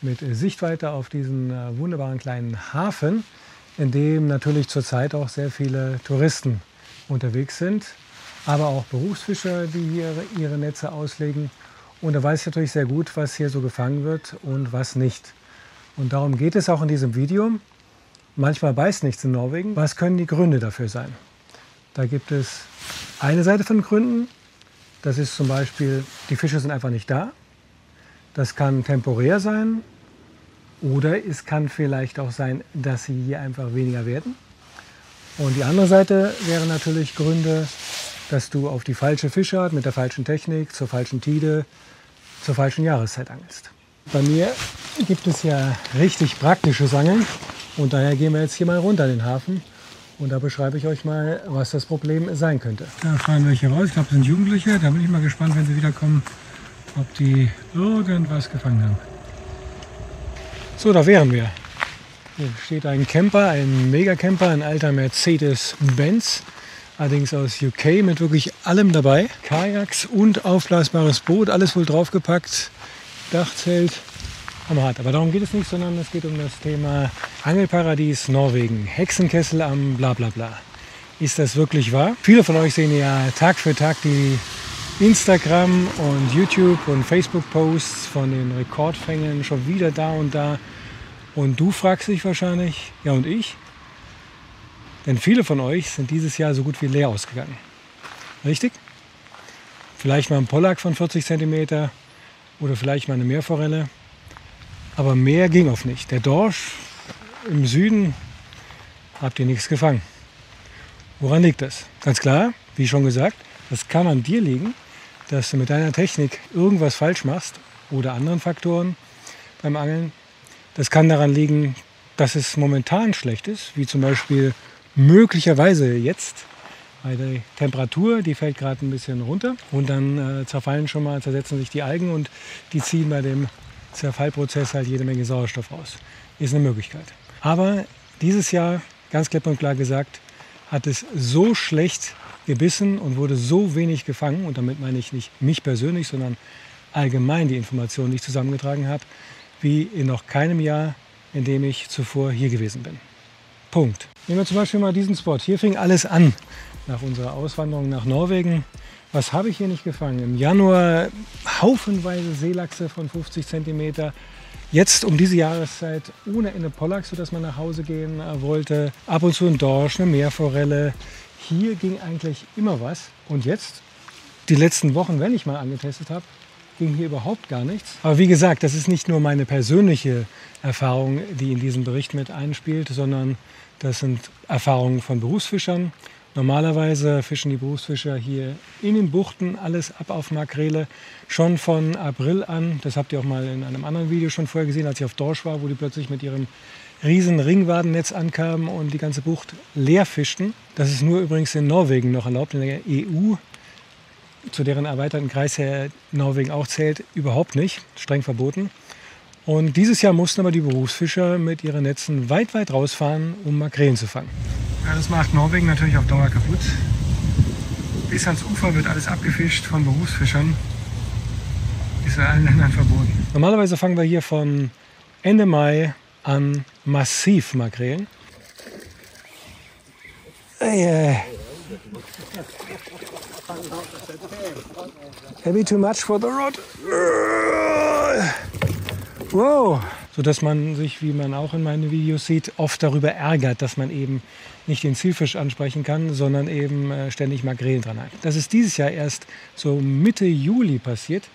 mit Sichtweite auf diesen wunderbaren kleinen Hafen, in dem natürlich zurzeit auch sehr viele Touristen unterwegs sind, aber auch Berufsfischer, die hier ihre Netze auslegen. Und da weiß ich natürlich sehr gut, was hier so gefangen wird und was nicht. Und darum geht es auch in diesem Video. Manchmal beißt nichts in Norwegen. Was können die Gründe dafür sein? Da gibt es eine Seite von Gründen. Das ist zum Beispiel, die Fische sind einfach nicht da. Das kann temporär sein. Oder es kann vielleicht auch sein, dass sie hier einfach weniger werden. Und die andere Seite wären natürlich Gründe, dass du auf die falsche Fischart mit der falschen Technik, zur falschen Tide, zur falschen Jahreszeit angelst. Bei mir gibt es ja richtig praktisches Angeln und daher gehen wir jetzt hier mal runter in den Hafen und da beschreibe ich euch mal, was das Problem sein könnte. Da fahren welche raus, ich glaube, das sind Jugendliche. Da bin ich mal gespannt, wenn sie wiederkommen, ob die irgendwas gefangen haben. So, da wären wir. Hier steht ein Camper, ein Megacamper, ein alter Mercedes-Benz, allerdings aus UK mit wirklich allem dabei. Kajaks und aufblasbares Boot, alles wohl draufgepackt. Dachzelt, hammerhart. Aber darum geht es nicht, sondern es geht um das Thema Angelparadies Norwegen. Hexenkessel am Blablabla. Ist das wirklich wahr? Viele von euch sehen ja Tag für Tag die Instagram und YouTube und Facebook-Posts von den Rekordfängen schon wieder da und da. Und du fragst dich wahrscheinlich, ja und ich? Denn viele von euch sind dieses Jahr so gut wie leer ausgegangen. Richtig? Vielleicht mal ein Pollack von 40 cm oder vielleicht mal eine Meerforelle. Aber mehr ging oft nicht. Der Dorsch im Süden habt ihr nichts gefangen. Woran liegt das? Ganz klar, wie schon gesagt, das kann an dir liegen, dass du mit deiner Technik irgendwas falsch machst oder anderen Faktoren beim Angeln. Das kann daran liegen, dass es momentan schlecht ist, wie zum Beispiel möglicherweise jetzt, weil die Temperatur, die fällt gerade ein bisschen runter und dann zersetzen sich die Algen und die ziehen bei dem Zerfallprozess halt jede Menge Sauerstoff raus. Ist eine Möglichkeit. Aber dieses Jahr, ganz klipp und klar gesagt, hat es so schlecht gebissen und wurde so wenig gefangen, und damit meine ich nicht mich persönlich, sondern allgemein die Informationen, die ich zusammengetragen habe, wie in noch keinem Jahr, in dem ich zuvor hier gewesen bin. Punkt. Nehmen wir zum Beispiel mal diesen Spot. Hier fing alles an nach unserer Auswanderung nach Norwegen. Was habe ich hier nicht gefangen? Im Januar haufenweise Seelachse von 50 cm. Jetzt um diese Jahreszeit ohne Ende Pollacks, sodass man nach Hause gehen wollte. Ab und zu ein Dorsch, eine Meerforelle. Hier ging eigentlich immer was. Und jetzt, die letzten Wochen, wenn ich mal angetestet habe, ging hier überhaupt gar nichts. Aber wie gesagt, das ist nicht nur meine persönliche Erfahrung, die in diesen Bericht mit einspielt, sondern das sind Erfahrungen von Berufsfischern. Normalerweise fischen die Berufsfischer hier in den Buchten alles ab auf Makrele schon von April an. Das habt ihr auch mal in einem anderen Video schon vorher gesehen, als ich auf Dorsch war, wo die plötzlich mit ihrem riesen Ringwadennetz ankamen und die ganze Bucht leer fischten. Das ist nur übrigens in Norwegen noch erlaubt, in der EU, zu deren erweiterten Kreis Norwegen auch zählt, überhaupt nicht, streng verboten. Und dieses Jahr mussten aber die Berufsfischer mit ihren Netzen weit, weit rausfahren, um Makrelen zu fangen. Ja, das macht Norwegen natürlich auf Dauer kaputt. Bis ans Ufer wird alles abgefischt von Berufsfischern. Ist in allen Ländern verboten. Normalerweise fangen wir hier von Ende Mai an massiv Makrelen. Maybe too much for the rod. Wow. Sodass man sich, wie man auch in meinen Videos sieht, oft darüber ärgert, dass man eben nicht den Zielfisch ansprechen kann, sondern eben ständig Makrelen dran hat. Das ist dieses Jahr erst so Mitte Juli passiert,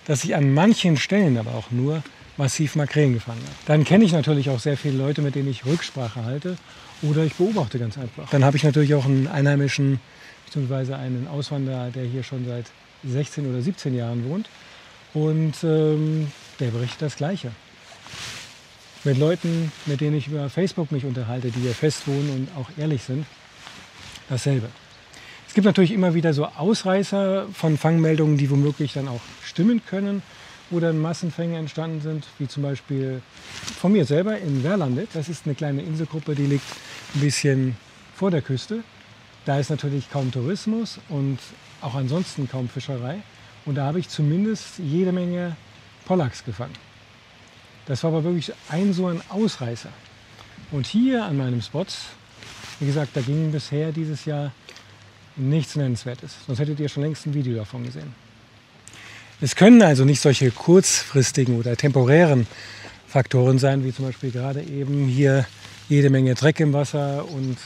dass ich an manchen Stellen aber auch nur massiv Makrelen gefangen habe. Dann kenne ich natürlich auch sehr viele Leute, mit denen ich Rücksprache halte, oder ich beobachte ganz einfach. Dann habe ich natürlich auch einen Einheimischen bzw. einen Auswanderer, der hier schon seit 16 oder 17 Jahren wohnt, und der berichtet das Gleiche. Mit Leuten, mit denen ich über Facebook mich unterhalte, die hier fest wohnen und auch ehrlich sind, dasselbe. Es gibt natürlich immer wieder so Ausreißer von Fangmeldungen, die womöglich dann auch stimmen können, wo dann Massenfänge entstanden sind, wie zum Beispiel von mir selber in Værlandet. Das ist eine kleine Inselgruppe, die liegt ein bisschen vor der Küste. Da ist natürlich kaum Tourismus und auch ansonsten kaum Fischerei. Und da habe ich zumindest jede Menge Pollacks gefangen. Das war aber wirklich so ein Ausreißer. Und hier an meinem Spot, wie gesagt, da ging bisher dieses Jahr nichts Nennenswertes. Sonst hättet ihr schon längst ein Video davon gesehen. Es können also nicht solche kurzfristigen oder temporären Faktoren sein, wie zum Beispiel gerade eben hier jede Menge Dreck im Wasser und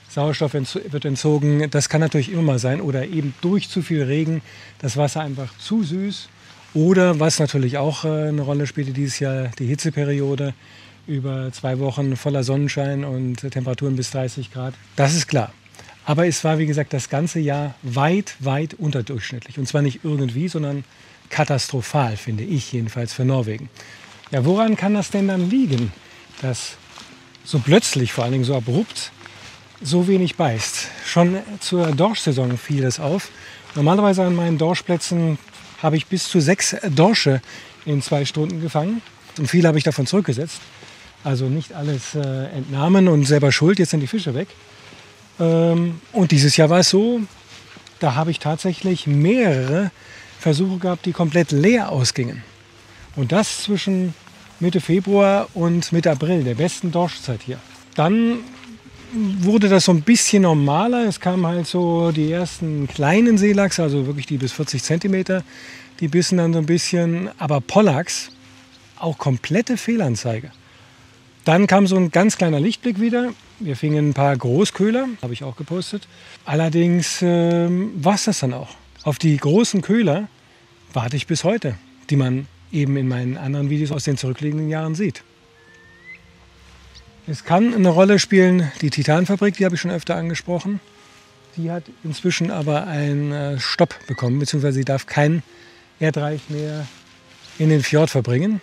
Sauerstoff wird entzogen. Das kann natürlich immer mal sein. Oder eben durch zu viel Regen das Wasser einfach zu süß. Oder was natürlich auch eine Rolle spielte dieses Jahr, die Hitzeperiode. Über 2 Wochen voller Sonnenschein und Temperaturen bis 30 Grad. Das ist klar. Aber es war, wie gesagt, das ganze Jahr weit, weit unterdurchschnittlich. Und zwar nicht irgendwie, sondern katastrophal, finde ich jedenfalls für Norwegen. Ja, woran kann das denn dann liegen, dass so plötzlich, vor allen Dingen so abrupt, so wenig beißt? Schon zur Dorschsaison fiel es auf. Normalerweise an meinen Dorschplätzen habe ich bis zu 6 Dorsche in 2 Stunden gefangen. Und viele habe ich davon zurückgesetzt. Also nicht alles entnahmen und selber schuld, jetzt sind die Fische weg. Und dieses Jahr war es so, da habe ich tatsächlich mehrere Versuche gehabt, die komplett leer ausgingen. Und das zwischen Mitte Februar und Mitte April, der besten Dorschzeit hier. Dann wurde das so ein bisschen normaler. Es kamen halt so die ersten kleinen Seelachse, also wirklich die bis 40 cm. Die bissen dann so ein bisschen, aber Pollachs, auch komplette Fehlanzeige. Dann kam so ein ganz kleiner Lichtblick wieder. Wir fingen ein paar Großköhler, habe ich auch gepostet. Allerdings war es das dann auch. Auf die großen Köhler warte ich bis heute, die man eben in meinen anderen Videos aus den zurückliegenden Jahren sieht. Es kann eine Rolle spielen, die Titanfabrik, die habe ich schon öfter angesprochen. Die hat inzwischen aber einen Stopp bekommen, beziehungsweise sie darf kein Erdreich mehr in den Fjord verbringen.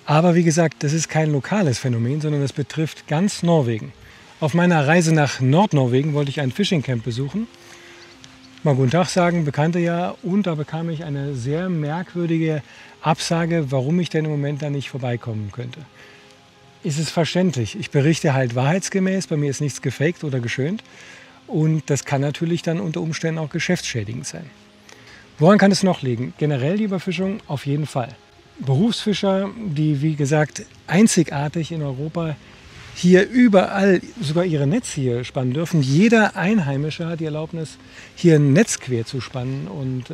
Aber wie gesagt, das ist kein lokales Phänomen, sondern das betrifft ganz Norwegen. Auf meiner Reise nach Nordnorwegen wollte ich ein Fishing Camp besuchen. Mal guten Tag sagen, Bekannte ja. Und da bekam ich eine sehr merkwürdige Absage, warum ich denn im Moment da nicht vorbeikommen könnte. Ist es verständlich. Ich berichte halt wahrheitsgemäß, bei mir ist nichts gefaked oder geschönt. Und das kann natürlich dann unter Umständen auch geschäftsschädigend sein. Woran kann es noch liegen? Generell die Überfischung auf jeden Fall. Berufsfischer, die wie gesagt einzigartig in Europa hier überall sogar ihre Netze hier spannen dürfen. Jeder Einheimische hat die Erlaubnis, hier ein Netz quer zu spannen und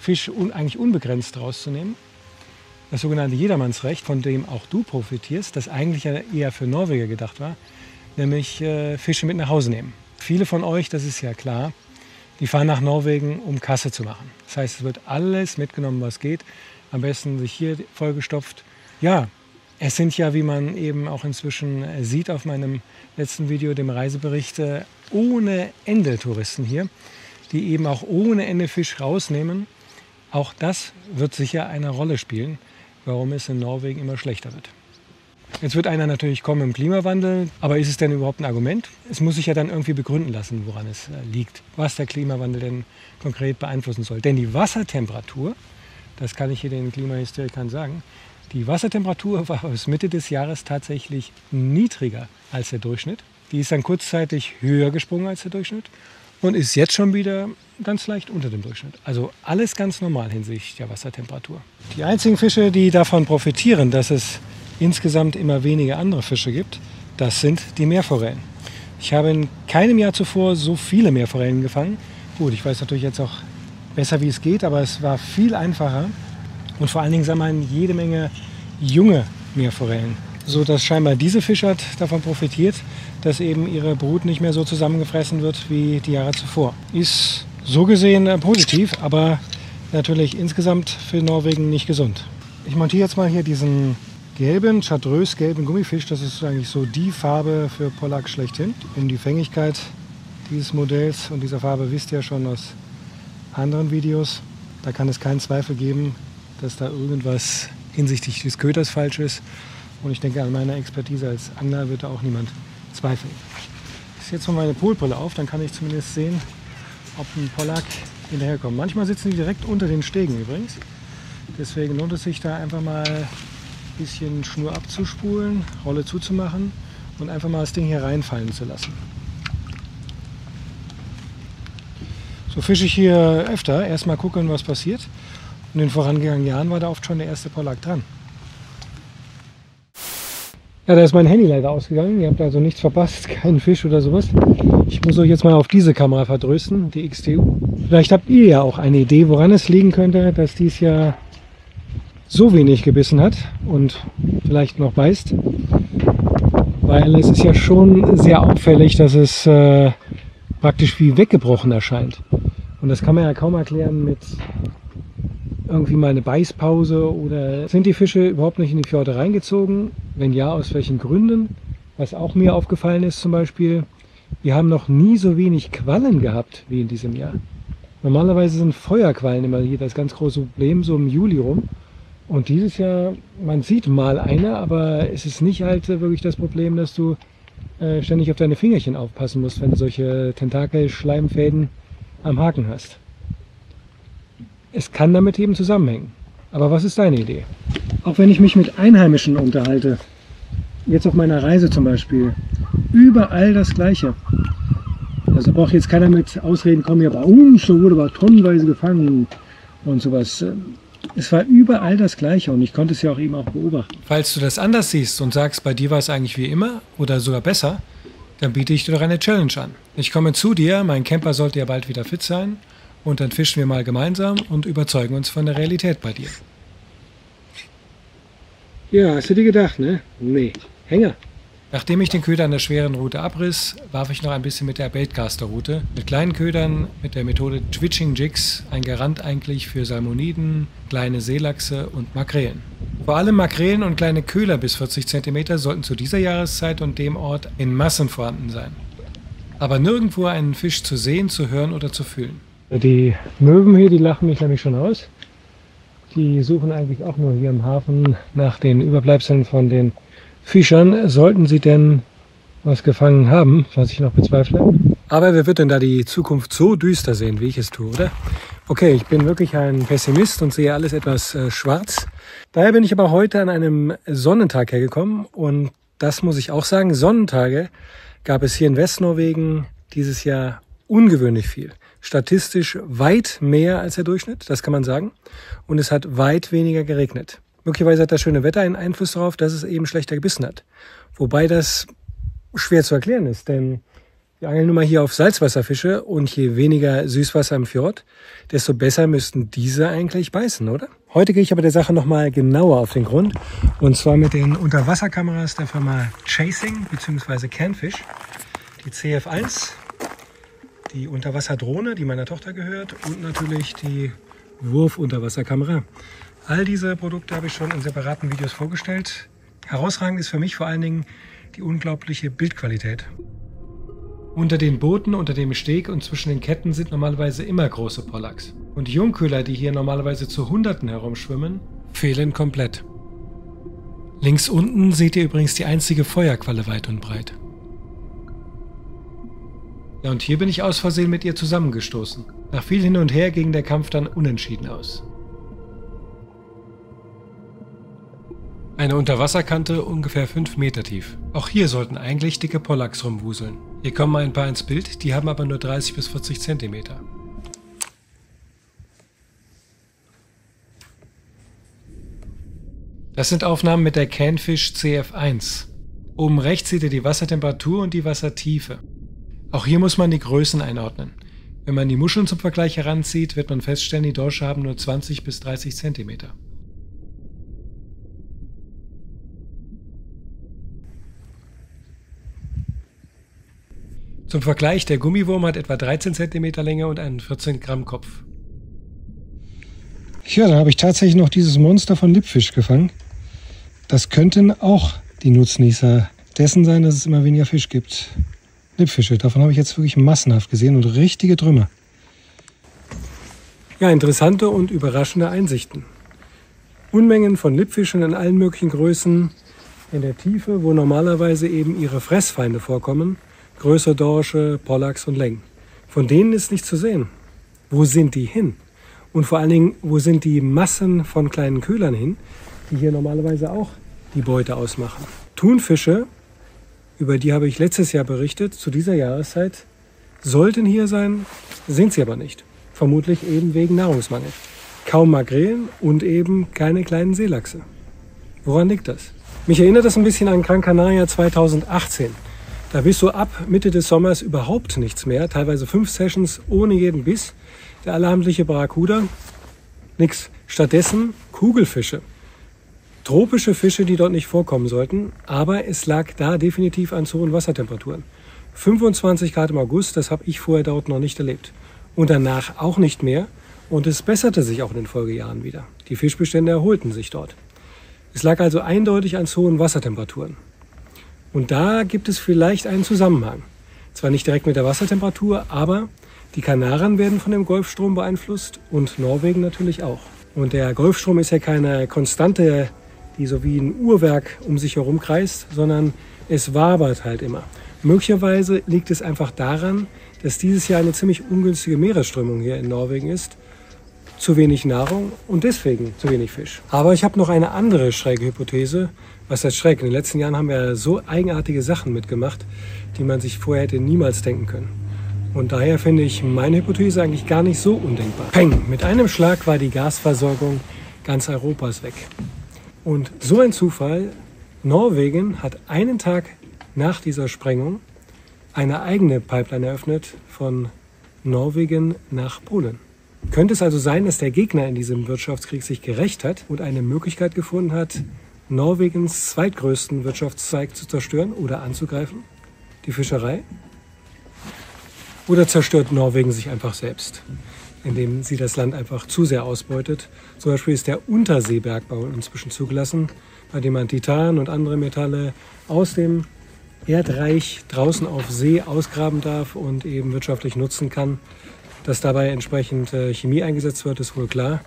Fisch eigentlich unbegrenzt rauszunehmen. Das sogenannte Jedermannsrecht, von dem auch du profitierst, das eigentlich ja eher für Norweger gedacht war, nämlich Fische mit nach Hause nehmen. Viele von euch, das ist ja klar, die fahren nach Norwegen, um Kasse zu machen. Das heißt, es wird alles mitgenommen, was geht. Am besten sich hier vollgestopft. Ja, es sind ja, wie man eben auch inzwischen sieht auf meinem letzten Video, dem Reisebericht, ohne Ende Touristen hier, die eben auch ohne Ende Fisch rausnehmen. Auch das wird sicher eine Rolle spielen, warum es in Norwegen immer schlechter wird. Jetzt wird einer natürlich kommen im Klimawandel, aber ist es denn überhaupt ein Argument? Es muss sich ja dann irgendwie begründen lassen, woran es liegt, was der Klimawandel denn konkret beeinflussen soll. Denn die Wassertemperatur, das kann ich hier den Klimahysterikern sagen, die Wassertemperatur war bis Mitte des Jahres tatsächlich niedriger als der Durchschnitt. Die ist dann kurzzeitig höher gesprungen als der Durchschnitt und ist jetzt schon wieder ganz leicht unter dem Durchschnitt. Also alles ganz normal hinsichtlich der Wassertemperatur. Die einzigen Fische, die davon profitieren, dass es insgesamt immer weniger andere Fische gibt, das sind die Meerforellen. Ich habe in keinem Jahr zuvor so viele Meerforellen gefangen. Gut, ich weiß natürlich jetzt auch besser, wie es geht, aber es war viel einfacher. Und vor allen Dingen sammeln jede Menge junge Meerforellen, sodass scheinbar diese Fischart davon profitiert, dass eben ihre Brut nicht mehr so zusammengefressen wird wie die Jahre zuvor. Ist so gesehen positiv, aber natürlich insgesamt für Norwegen nicht gesund. Ich montiere jetzt mal hier diesen gelben, chartreuse-gelben Gummifisch. Das ist eigentlich so die Farbe für Pollack schlechthin. Um die Fängigkeit dieses Modells und dieser Farbe wisst ihr ja schon aus anderen Videos. Da kann es keinen Zweifel geben, dass da irgendwas hinsichtlich des Köders falsch ist. Und ich denke, an meiner Expertise als Angler wird da auch niemand zweifeln. Ich setze jetzt mal meine Polbrille auf, dann kann ich zumindest sehen, ob ein Pollack hinterherkommt. Manchmal sitzen die direkt unter den Stegen übrigens. Deswegen lohnt es sich da einfach mal ein bisschen Schnur abzuspulen, Rolle zuzumachen und einfach mal das Ding hier reinfallen zu lassen. So fische ich hier öfter. Erstmal gucken, was passiert. In den vorangegangenen Jahren war da oft schon der erste Pollack dran. Ja, da ist mein Handy leider ausgegangen. Ihr habt also nichts verpasst, keinen Fisch oder sowas. Ich muss euch jetzt mal auf diese Kamera vertrösten, die XTU. Vielleicht habt ihr ja auch eine Idee, woran es liegen könnte, dass dies Jahr so wenig gebissen hat und vielleicht noch beißt. Weil es ist ja schon sehr auffällig, dass es praktisch wie weggebrochen erscheint. Und das kann man ja kaum erklären mit irgendwie mal eine Beißpause oder sind die Fische überhaupt nicht in die Fjorde reingezogen? Wenn ja, aus welchen Gründen? Was auch mir aufgefallen ist zum Beispiel, wir haben noch nie so wenig Quallen gehabt wie in diesem Jahr. Normalerweise sind Feuerquallen immer hier das ganz große Problem, so im Juli rum. Und dieses Jahr, man sieht mal eine, aber es ist nicht halt wirklich das Problem, dass du ständig auf deine Fingerchen aufpassen musst, wenn du solche Tentakel-Schleimfäden am Haken hast. Es kann damit eben zusammenhängen. Aber was ist deine Idee? Auch wenn ich mich mit Einheimischen unterhalte, jetzt auf meiner Reise zum Beispiel, überall das Gleiche. Also braucht jetzt keiner mit Ausreden kommen, ja bei uns, da wurde aber tonnenweise gefangen und sowas. Es war überall das Gleiche und ich konnte es ja auch eben auch beobachten. Falls du das anders siehst und sagst, bei dir war es eigentlich wie immer oder sogar besser, dann biete ich dir doch eine Challenge an. Ich komme zu dir, mein Camper sollte ja bald wieder fit sein und dann fischen wir mal gemeinsam und überzeugen uns von der Realität bei dir. Ja, hast du dir gedacht, ne? Nee, Hänger. Nachdem ich den Köder an der schweren Route abriss, warf ich noch ein bisschen mit der Baitcaster-Route. Mit kleinen Ködern, mit der Methode Twitching Jigs, ein Garant eigentlich für Salmoniden, kleine Seelachse und Makrelen. Vor allem Makrelen und kleine Köder bis 40 cm sollten zu dieser Jahreszeit und dem Ort in Massen vorhanden sein. Aber nirgendwo einen Fisch zu sehen, zu hören oder zu fühlen. Die Möwen hier, die lachen mich nämlich schon aus. Die suchen eigentlich auch nur hier im Hafen nach den Überbleibseln von den Fischern, sollten sie denn was gefangen haben, was ich noch bezweifle. Aber wer wird denn da die Zukunft so düster sehen, wie ich es tue, oder? Okay, ich bin wirklich ein Pessimist und sehe alles etwas schwarz. Daher bin ich aber heute an einem Sonnentag hergekommen und das muss ich auch sagen, Sonnentage gab es hier in Westnorwegen dieses Jahr ungewöhnlich viel. Statistisch weit mehr als der Durchschnitt, das kann man sagen. Und es hat weit weniger geregnet. Möglicherweise hat das schöne Wetter einen Einfluss darauf, dass es eben schlechter gebissen hat. Wobei das schwer zu erklären ist, denn wir angeln nun mal hier auf Salzwasserfische und je weniger Süßwasser im Fjord, desto besser müssten diese eigentlich beißen, oder? Heute gehe ich aber der Sache nochmal genauer auf den Grund und zwar mit den Unterwasserkameras der Firma Chasing bzw. Canfish, die CF1, die Unterwasserdrohne, die meiner Tochter gehört und natürlich die Wurfunterwasserkamera. All diese Produkte habe ich schon in separaten Videos vorgestellt. Herausragend ist für mich vor allen Dingen die unglaubliche Bildqualität. Unter den Booten, unter dem Steg und zwischen den Ketten sind normalerweise immer große Pollacks. Und die Jungköder, die hier normalerweise zu Hunderten herumschwimmen, fehlen komplett. Links unten seht ihr übrigens die einzige Feuerqualle weit und breit. Ja, und hier bin ich aus Versehen mit ihr zusammengestoßen. Nach viel Hin und Her ging der Kampf dann unentschieden aus. Eine Unterwasserkante ungefähr 5 Meter tief. Auch hier sollten eigentlich dicke Pollacks rumwuseln. Hier kommen ein paar ins Bild, die haben aber nur 30 bis 40 Zentimeter. Das sind Aufnahmen mit der Canfish CF1. Oben rechts seht ihr die Wassertemperatur und die Wassertiefe. Auch hier muss man die Größen einordnen. Wenn man die Muscheln zum Vergleich heranzieht, wird man feststellen, die Dorsche haben nur 20 bis 30 Zentimeter. Zum Vergleich, der Gummiwurm hat etwa 13 cm Länge und einen 14 Gramm Kopf. Ja, da habe ich tatsächlich noch dieses Monster von Lippfisch gefangen. Das könnten auch die Nutznießer dessen sein, dass es immer weniger Fisch gibt. Lippfische, davon habe ich jetzt wirklich massenhaft gesehen und richtige Trümmer. Ja, interessante und überraschende Einsichten. Unmengen von Lippfischen in allen möglichen Größen, in der Tiefe, wo normalerweise eben ihre Fressfeinde vorkommen. Größere Dorsche, Pollacks und Längen. Von denen ist nichts zu sehen. Wo sind die hin? Und vor allen Dingen, wo sind die Massen von kleinen Köhlern hin, die hier normalerweise auch die Beute ausmachen? Thunfische, über die habe ich letztes Jahr berichtet, zu dieser Jahreszeit, sollten hier sein, sind sie aber nicht. Vermutlich eben wegen Nahrungsmangel. Kaum Makrelen und eben keine kleinen Seelachse. Woran liegt das? Mich erinnert das ein bisschen an Gran Canaria 2018. Da bist du ab Mitte des Sommers überhaupt nichts mehr. Teilweise 5 Sessions ohne jeden Biss. Der allerhamtliche Barracuda, nix. Stattdessen Kugelfische. Tropische Fische, die dort nicht vorkommen sollten. Aber es lag da definitiv an zu hohen Wassertemperaturen. 25 Grad im August, das habe ich vorher dort noch nicht erlebt. Und danach auch nicht mehr. Und es besserte sich auch in den Folgejahren wieder. Die Fischbestände erholten sich dort. Es lag also eindeutig an zu hohen Wassertemperaturen. Und da gibt es vielleicht einen Zusammenhang. Zwar nicht direkt mit der Wassertemperatur, aber die Kanaren werden von dem Golfstrom beeinflusst und Norwegen natürlich auch. Und der Golfstrom ist ja keine Konstante, die so wie ein Uhrwerk um sich herum kreist, sondern es wabert halt immer. Möglicherweise liegt es einfach daran, dass dieses Jahr eine ziemlich ungünstige Meeresströmung hier in Norwegen ist. Zu wenig Nahrung und deswegen zu wenig Fisch. Aber ich habe noch eine andere schräge Hypothese. Was heißt schräg? In den letzten Jahren haben wir so eigenartige Sachen mitgemacht, die man sich vorher hätte niemals denken können. Und daher finde ich meine Hypothese eigentlich gar nicht so undenkbar. Peng! Mit einem Schlag war die Gasversorgung ganz Europas weg. Und so ein Zufall, Norwegen hat einen Tag nach dieser Sprengung eine eigene Pipeline eröffnet von Norwegen nach Polen. Könnte es also sein, dass der Gegner in diesem Wirtschaftskrieg sich gerächt hat und eine Möglichkeit gefunden hat, Norwegens zweitgrößten Wirtschaftszweig zu zerstören oder anzugreifen? Die Fischerei? Oder zerstört Norwegen sich einfach selbst, indem sie das Land einfach zu sehr ausbeutet? Zum Beispiel ist der Unterseebergbau inzwischen zugelassen, bei dem man Titan und andere Metalle aus dem Erdreich draußen auf See ausgraben darf und eben wirtschaftlich nutzen kann. Dass dabei entsprechend Chemie eingesetzt wird, ist wohl klar.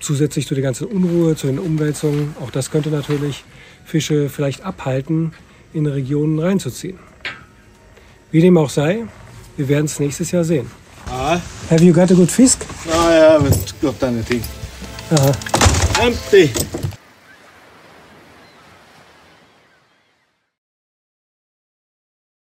Zusätzlich zu der ganzen Unruhe, zu den Umwälzungen, auch das könnte natürlich Fische vielleicht abhalten, in Regionen reinzuziehen. Wie dem auch sei, wir werden es nächstes Jahr sehen. Ah. Have you got a good fisk? I haven't got anything. Aha. Empty.